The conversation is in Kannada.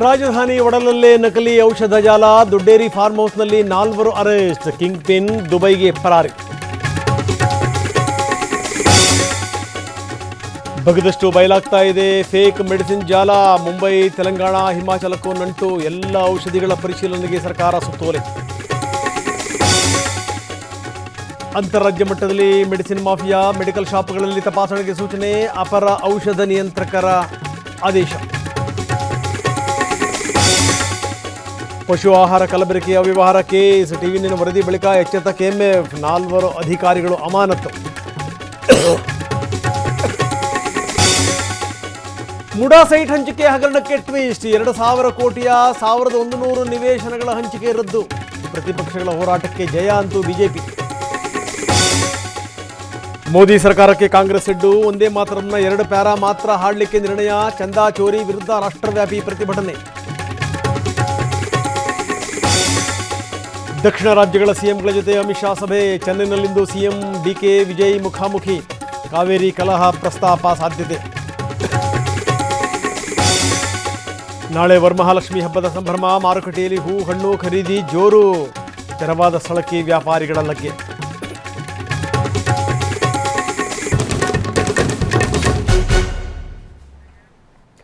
ರಾಜಧಾನಿ ಒಡಲಲ್ಲೇ ನಕಲಿ ಔಷಧ ಜಾಲ, ದುಡ್ಡೇರಿ ಫಾರ್ಮ್ ಹೌಸ್ನಲ್ಲಿ 4 ಅರೆಸ್ಟ್, ಕಿಂಗ್ ಪಿನ್ ದುಬೈಗೆ ಪರಾರಿ. ಬಗದಷ್ಟು ಬಯಲಾಗ್ತಾ ಇದೆ ಫೇಕ್ ಮೆಡಿಸಿನ್ ಜಾಲ. ಮುಂಬೈ, ತೆಲಂಗಾಣ, ಹಿಮಾಚಲಕ್ಕೂ ನಂಟು. ಎಲ್ಲ ಔಷಧಿಗಳ ಪರಿಶೀಲನೆಗೆ ಸರ್ಕಾರ ಸುತ್ತೋಲೆ. ಅಂತಾರಾಜ್ಯ ಮಟ್ಟದಲ್ಲಿ ಮೆಡಿಸಿನ್ ಮಾಫಿಯಾ, ಮೆಡಿಕಲ್ ಶಾಪ್ಗಳಲ್ಲಿ ತಪಾಸಣೆಗೆ ಸೂಚನೆ, ಅಪರ ಔಷಧ ನಿಯಂತ್ರಕರ ಆದೇಶ. ಪಶು ಆಹಾರ ಕಲಬೆರಕೆಯ ಅವ್ಯವಹಾರ ಕೇಸ್, ಟಿವಿ9 ವರದಿ ಬಳಿಕ ಎಚ್ಚೆತ್ತ ಕೆಎಂಎಫ್, 4 ಅಧಿಕಾರಿಗಳು ಅಮಾನತು. ಮುಡಾ ಸೈಟ್ ಹಂಚಿಕೆ ಹಗರಣಕ್ಕೆ ಟ್ವಿಸ್ಟ್, 2,000 ಕೋಟಿಯ 1,100 ನಿವೇಶನಗಳ ಹಂಚಿಕೆ ರದ್ದು. ಪ್ರತಿಪಕ್ಷಗಳ ಹೋರಾಟಕ್ಕೆ ಜಯ ಅಂತೂ ಬಿಜೆಪಿ. ಮೋದಿ ಸರ್ಕಾರಕ್ಕೆ ಕಾಂಗ್ರೆಸ್ ಸಿಡ್ಡು, ಒಂದೇ ಮಾತರಂನ 2 ಪ್ಯಾರಾ ಮಾತ್ರ ಹಾಡಲಿಕ್ಕೆ ನಿರ್ಣಯ. ಚಂದಾ ಚೋರಿ ವಿರುದ್ಧ ರಾಷ್ಟ್ರವ್ಯಾಪಿ ಪ್ರತಿಭಟನೆ. ದಕ್ಷಿಣ ರಾಜ್ಯಗಳ ಸಿಎಂಗಳ ಜೊತೆ ಅಮಿತ್ ಶಾ ಸಭೆ, ಚೆನ್ನೈನಲ್ಲಿಂದು ಸಿಎಂ ಡಿಕೆ ವಿಜಯ್ ಮುಖಾಮುಖಿ. ಕಾವೇರಿ ಕಲಹ ಪ್ರಸ್ತಾಪ ಸಾಧ್ಯತೆ. ನಾಳೆ ವರಮಹಾಲಕ್ಷ್ಮಿ ಹಬ್ಬದ ಸಂಭ್ರಮ, ಮಾರುಕಟ್ಟೆಯಲ್ಲಿ ಹೂ ಹಣ್ಣು ಖರೀದಿ ಜೋರು. ತೆರವಾದ ಸ್ಥಳಕ್ಕೆ ವ್ಯಾಪಾರಿಗಳ ಲಗ್ಗೆ.